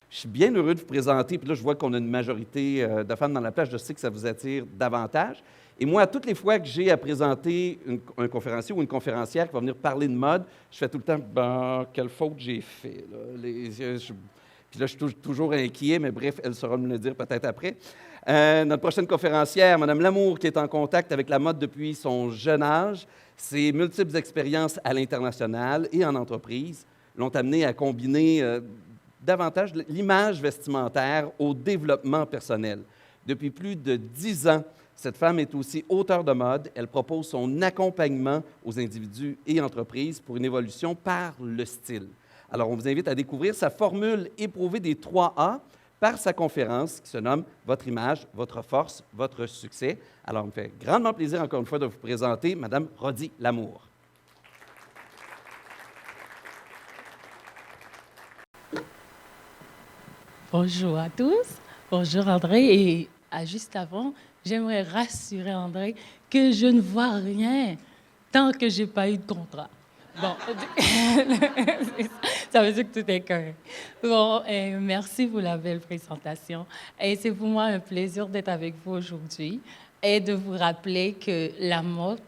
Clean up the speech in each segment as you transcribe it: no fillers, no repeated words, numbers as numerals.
Je suis bien heureux de vous présenter, puis là, je vois qu'on a une majorité de femmes dans la place, je sais que ça vous attire davantage. Et moi, toutes les fois que j'ai à présenter un conférencier ou une conférencière qui va venir parler de mode, je fais tout le temps « Ben, quelle faute j'ai fait? » Puis là, je suis toujours inquiet, mais bref, elle saura me le dire peut-être après. Notre prochaine conférencière, Mme Lamour, qui est en contact avec la mode depuis son jeune âge, ses multiples expériences à l'international et en entreprise l'ont amenée à combiner davantage l'image vestimentaire au développement personnel. Depuis plus de 10 ans, cette femme est aussi auteure de mode. Elle propose son accompagnement aux individus et entreprises pour une évolution par le style. Alors, on vous invite à découvrir sa formule éprouvée des 3A par sa conférence qui se nomme « Votre image, votre force, votre succès ». Alors, il me fait grandement plaisir, encore une fois, de vous présenter Mme Rodi Lamour. Bonjour à tous. Bonjour André. Et juste avant, j'aimerais rassurer André que je ne vois rien tant que je n'ai pas eu de contrat. Bon, ça veut dire que tout est correct. Bon, merci pour la belle présentation. Et c'est pour moi un plaisir d'être avec vous aujourd'hui et de vous rappeler que la mode,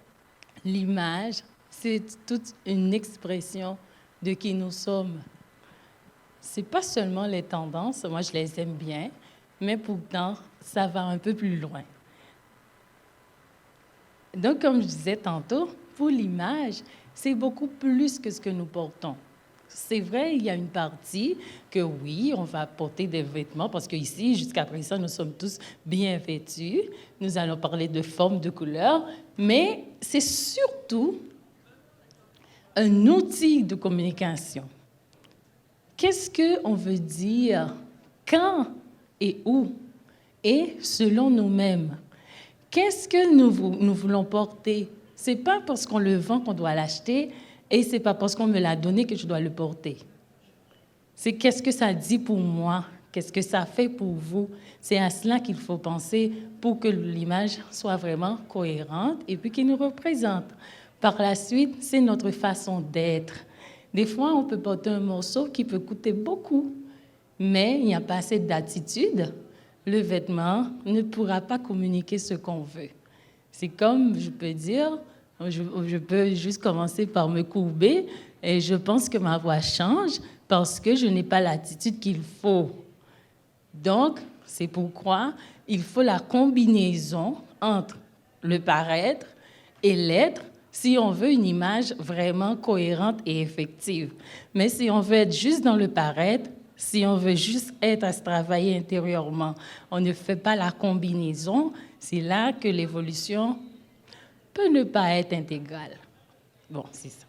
l'image, c'est toute une expression de qui nous sommes. Ce n'est pas seulement les tendances, moi je les aime bien, mais pourtant, ça va un peu plus loin. Donc, comme je disais tantôt, pour l'image, c'est beaucoup plus que ce que nous portons. C'est vrai, il y a une partie que oui, on va porter des vêtements, parce qu'ici, jusqu'à présent, nous sommes tous bien vêtus. Nous allons parler de forme, de couleur, mais c'est surtout un outil de communication. Qu'est-ce qu'on veut dire, quand et où, et selon nous-mêmes? Qu'est-ce que nous voulons porter? Ce n'est pas parce qu'on le vend qu'on doit l'acheter, et ce n'est pas parce qu'on me l'a donné que je dois le porter. C'est qu'est-ce que ça dit pour moi? Qu'est-ce que ça fait pour vous? C'est à cela qu'il faut penser pour que l'image soit vraiment cohérente et puis qu'il nous représente. Par la suite, c'est notre façon d'être. Des fois, on peut porter un morceau qui peut coûter beaucoup, mais il n'y a pas assez d'attitude. Le vêtement ne pourra pas communiquer ce qu'on veut. C'est comme, je peux dire, je peux juste commencer par me courber et je pense que ma voix change parce que je n'ai pas l'attitude qu'il faut. Donc, c'est pourquoi il faut la combinaison entre le paraître et l'être si on veut une image vraiment cohérente et effective. Mais si on veut être juste dans le paraître, si on veut juste être à se travailler intérieurement, on ne fait pas la combinaison, c'est là que l'évolution peut ne pas être intégrale. Bon, c'est ça.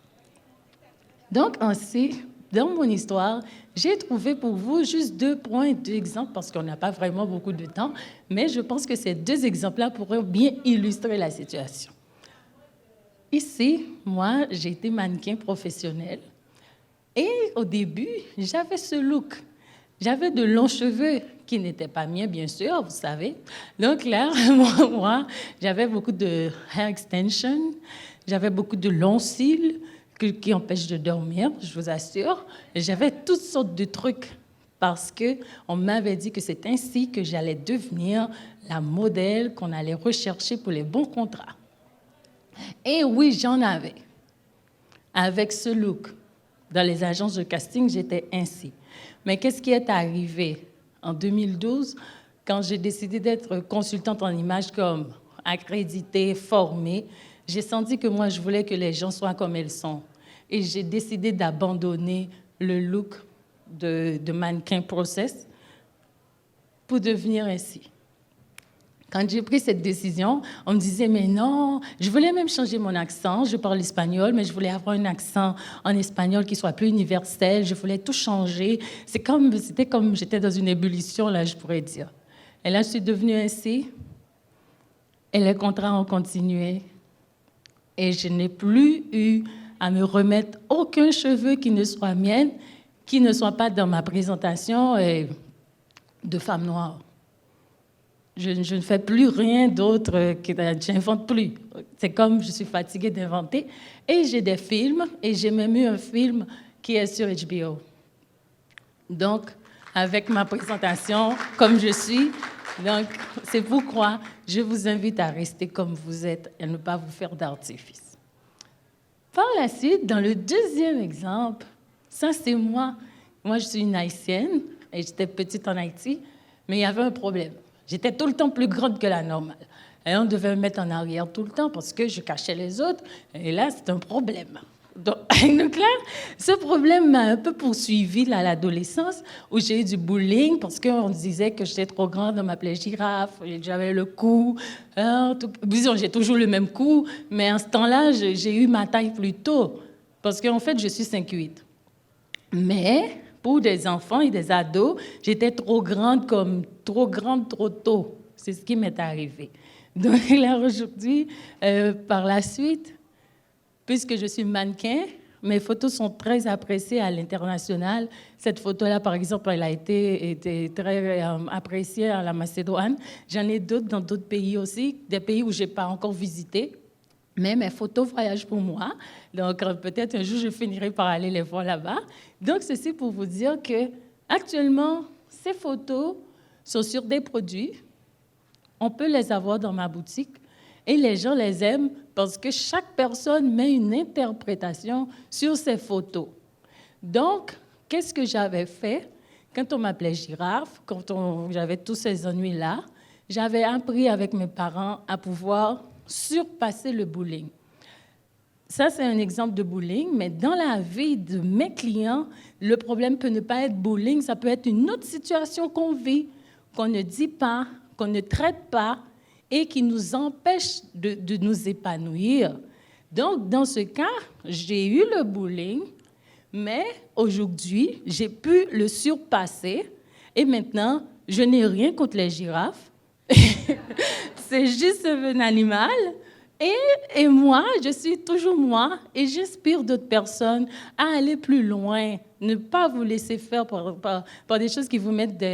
Donc, ainsi, dans mon histoire, j'ai trouvé pour vous juste 2 points, 2 exemples, parce qu'on n'a pas vraiment beaucoup de temps, mais je pense que ces 2 exemples-là pourraient bien illustrer la situation. Ici, moi, j'ai été mannequin professionnel. Et au début, j'avais ce look. J'avais de longs cheveux qui n'étaient pas miens, bien sûr, vous savez. Donc là, moi j'avais beaucoup de hair extension, j'avais beaucoup de longs cils qui empêchent de dormir, je vous assure. J'avais toutes sortes de trucs parce qu'on m'avait dit que c'est ainsi que j'allais devenir la modèle qu'on allait rechercher pour les bons contrats. Et oui, j'en avais. Avec ce look, dans les agences de casting, j'étais ainsi. Mais qu'est-ce qui est arrivé en 2012, quand j'ai décidé d'être consultante en image comme accréditée, formée, j'ai senti que moi, je voulais que les gens soient comme elles sont. Et j'ai décidé d'abandonner le look de mannequin process pour devenir ainsi. Quand j'ai pris cette décision, on me disait, mais non, je voulais même changer mon accent. Je parle espagnol, mais je voulais avoir un accent en espagnol qui soit plus universel. Je voulais tout changer. C'était comme j'étais dans une ébullition, là, je pourrais dire. Et là, je suis devenue ainsi. Et les contrats ont continué. Et je n'ai plus eu à me remettre aucun cheveu qui ne soit mienne, qui ne soit pas dans ma présentation de femme noire. Je ne fais plus rien d'autre que j'invente plus. C'est comme je suis fatiguée d'inventer. Et j'ai des films, et j'ai même eu un film qui est sur HBO. Donc, avec ma présentation comme je suis. Donc, c'est pourquoi je vous invite à rester comme vous êtes et ne pas vous faire d'artifice. Par la suite, dans le deuxième exemple, ça c'est moi. Moi, je suis une Haïtienne et j'étais petite en Haïti, mais il y avait un problème. J'étais tout le temps plus grande que la normale. Et on devait me mettre en arrière tout le temps parce que je cachais les autres. Et là, c'est un problème. Donc là, ce problème m'a un peu poursuivi à l'adolescence où j'ai eu du bullying parce qu'on disait que j'étais trop grande, on m'appelait girafe, j'avais le cou. Disons, j'ai toujours le même cou, mais en ce temps-là, j'ai eu ma taille plus tôt parce qu'en fait, je suis 5'8". Mais pour des enfants et des ados, j'étais trop grande, trop tôt. C'est ce qui m'est arrivé. Donc là, aujourd'hui, par la suite, puisque je suis mannequin, mes photos sont très appréciées à l'international. Cette photo-là, par exemple, elle a été très appréciée à la Macédoine. J'en ai d'autres dans d'autres pays aussi, des pays où je n'ai pas encore visité. Mais mes photos voyagent pour moi. Donc, peut-être un jour, je finirai par aller les voir là-bas. Donc, ceci pour vous dire que actuellement, ces photos sont sur des produits. On peut les avoir dans ma boutique. Et les gens les aiment parce que chaque personne met une interprétation sur ces photos. Donc, qu'est-ce que j'avais fait? Quand on m'appelait girafe, j'avais tous ces ennuis-là, j'avais appris avec mes parents à pouvoir surpasser le bullying. Ça, c'est un exemple de bullying, mais dans la vie de mes clients, le problème peut ne pas être bullying, ça peut être une autre situation qu'on vit, qu'on ne dit pas, qu'on ne traite pas, et qui nous empêche de nous épanouir. Donc, dans ce cas, j'ai eu le bullying, mais aujourd'hui, j'ai pu le surpasser et maintenant, je n'ai rien contre les girafes. C'est juste un animal. Et moi, je suis toujours moi et j'inspire d'autres personnes à aller plus loin, ne pas vous laisser faire par des choses qui vous mettent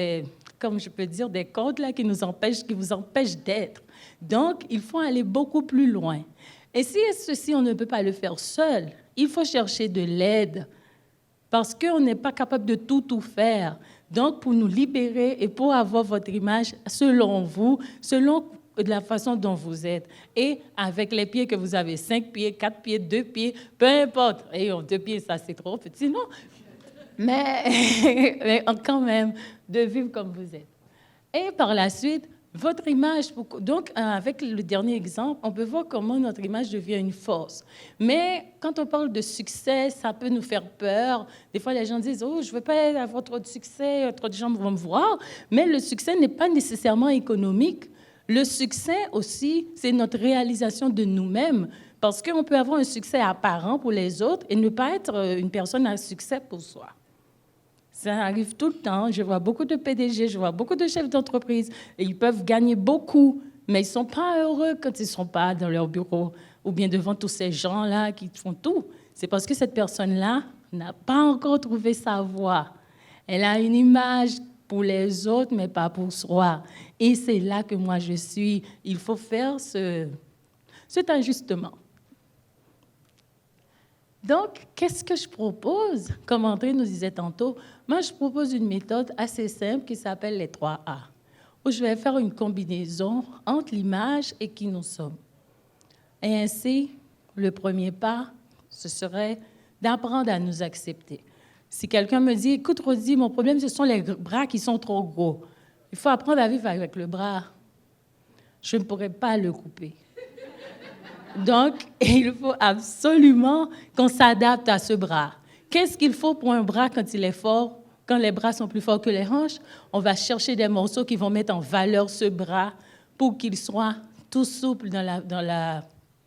comme je peux dire, des codes là, qui vous empêchent d'être. Donc, il faut aller beaucoup plus loin. Et si ceci, on ne peut pas le faire seul, il faut chercher de l'aide parce qu'on n'est pas capable de tout faire. Donc, pour nous libérer et pour avoir votre image selon vous, selon la façon dont vous êtes, et avec les pieds que vous avez, 5 pieds, 4 pieds, 2 pieds, peu importe. Et 2 pieds, ça, c'est trop petit, non? Mais quand même, de vivre comme vous êtes. Et par la suite, votre image, donc avec le dernier exemple, on peut voir comment notre image devient une force. Mais quand on parle de succès, ça peut nous faire peur. Des fois, les gens disent « Oh, je ne veux pas avoir trop de succès, trop de gens vont me voir. » Mais le succès n'est pas nécessairement économique. Le succès aussi, c'est notre réalisation de nous-mêmes. Parce qu'on peut avoir un succès apparent pour les autres et ne pas être une personne à succès pour soi. Ça arrive tout le temps. Je vois beaucoup de PDG, je vois beaucoup de chefs d'entreprise. Et ils peuvent gagner beaucoup, mais ils ne sont pas heureux quand ils ne sont pas dans leur bureau ou bien devant tous ces gens-là qui font tout. C'est parce que cette personne-là n'a pas encore trouvé sa voie. Elle a une image pour les autres, mais pas pour soi. Et c'est là que moi je suis. Il faut faire cet ajustement. Donc, qu'est-ce que je propose? Comme André nous disait tantôt, moi, je propose une méthode assez simple qui s'appelle les 3A, où je vais faire une combinaison entre l'image et qui nous sommes. Et ainsi, le premier pas, ce serait d'apprendre à nous accepter. Si quelqu'un me dit, écoute, Rosy, mon problème, ce sont les bras qui sont trop gros. Il faut apprendre à vivre avec le bras. Je ne pourrais pas le couper. Donc, il faut absolument qu'on s'adapte à ce bras. Qu'est-ce qu'il faut pour un bras quand il est fort? Quand les bras sont plus forts que les hanches, on va chercher des morceaux qui vont mettre en valeur ce bras pour qu'il soit tout souple dans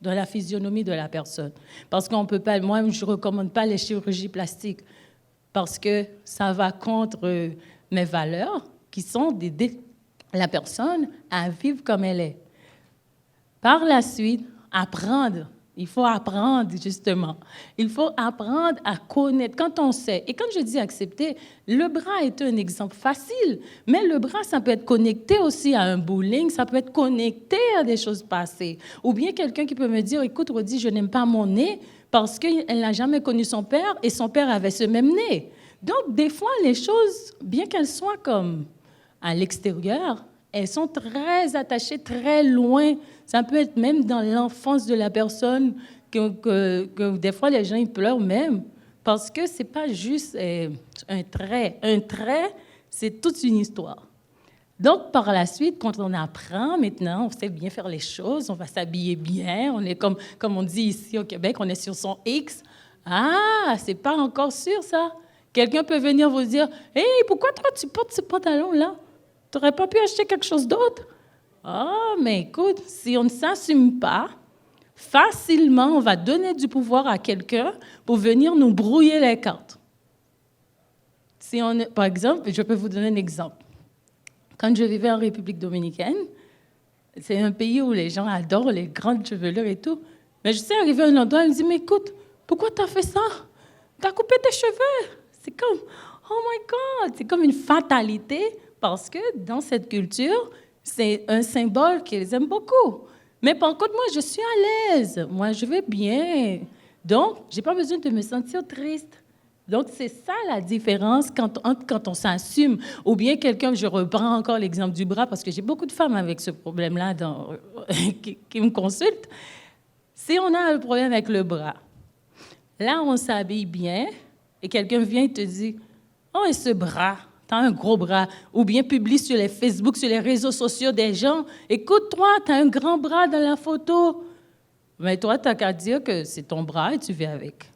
la physionomie de la personne. Parce qu'on peut pas, moi, je ne recommande pas les chirurgies plastiques parce que ça va contre mes valeurs qui sont d'aider la personne à vivre comme elle est. Par la suite, apprendre. Il faut apprendre, justement. Il faut apprendre à connaître. Quand on sait, et quand je dis accepter, le bras est un exemple facile, mais le bras, ça peut être connecté aussi à un bullying, ça peut être connecté à des choses passées. Ou bien quelqu'un qui peut me dire, écoute, Rodi, je n'aime pas mon nez parce qu'elle n'a jamais connu son père et son père avait ce même nez. Donc, des fois, les choses, bien qu'elles soient comme à l'extérieur, elles sont très attachées, très loin. Ça peut être même dans l'enfance de la personne que des fois, les gens ils pleurent même parce que c'est pas juste un trait. Un trait, c'est toute une histoire. Donc, par la suite, quand on apprend maintenant, on sait bien faire les choses, on va s'habiller bien, on est comme on dit ici au Québec, on est sur son X. Ah, c'est pas encore sûr, ça. Quelqu'un peut venir vous dire, « Hey, pourquoi toi, tu portes ce pantalon-là? Tu n'aurais pas pu acheter quelque chose d'autre? » Ah, mais écoute, si on ne s'assume pas, facilement, on va donner du pouvoir à quelqu'un pour venir nous brouiller les cartes. Par exemple, je peux vous donner un exemple. Quand je vivais en République dominicaine, c'est un pays où les gens adorent les grandes chevelures et tout. Mais je suis arrivée à un endroit, ils me disent, mais écoute, pourquoi tu as fait ça? Tu as coupé tes cheveux. C'est comme, oh my God, c'est comme une fatalité parce que dans cette culture, c'est un symbole qu'ils aiment beaucoup. Mais par contre, moi, je suis à l'aise. Moi, je vais bien. Donc, je n'ai pas besoin de me sentir triste. Donc, c'est ça la différence quand on s'assume. Ou bien quelqu'un, je reprends encore l'exemple du bras, parce que j'ai beaucoup de femmes avec ce problème-là qui me consultent. Si on a un problème avec le bras, là, on s'habille bien, et quelqu'un vient et te dit, « Oh, et ce bras, tu as un gros bras. » Ou bien publie sur les Facebook, sur les réseaux sociaux des gens, « Écoute-toi, tu as un grand bras dans la photo. » Mais toi, tu n'as qu'à dire que c'est ton bras et tu vis avec.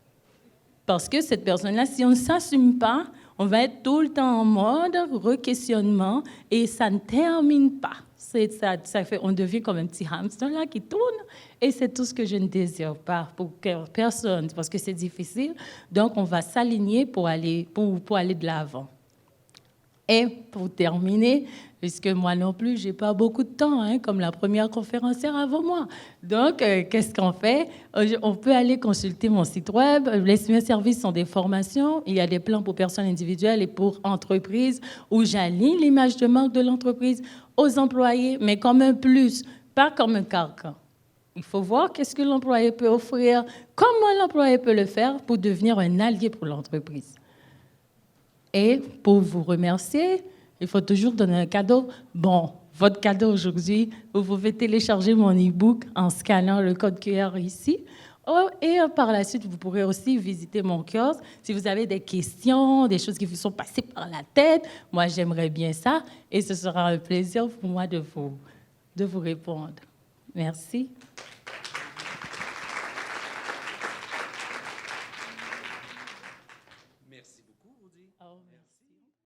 Parce que cette personne-là, si on ne s'assume pas, on va être tout le temps en mode re-questionnement et ça ne termine pas. On devient comme un petit hamster là qui tourne et c'est tout ce que je ne désire pas pour personne parce que c'est difficile. Donc, on va s'aligner pour aller de l'avant. Et pour terminer, puisque moi non plus, je n'ai pas beaucoup de temps, comme la première conférencière avant moi. Donc, qu'est-ce qu'on fait? On peut aller consulter mon site web. Mes services sont des formations. Il y a des plans pour personnes individuelles et pour entreprises où j'aligne l'image de marque de l'entreprise aux employés, mais comme un plus, pas comme un carcan. Il faut voir qu'est-ce que l'employé peut offrir, comment l'employé peut le faire pour devenir un allié pour l'entreprise. Et pour vous remercier, il faut toujours donner un cadeau. Bon, votre cadeau aujourd'hui, vous pouvez télécharger mon e-book en scannant le code QR ici. Et par la suite, vous pourrez aussi visiter mon kiosque. Si vous avez des questions, des choses qui vous sont passées par la tête, moi, j'aimerais bien ça. Et ce sera un plaisir pour moi de vous répondre. Merci.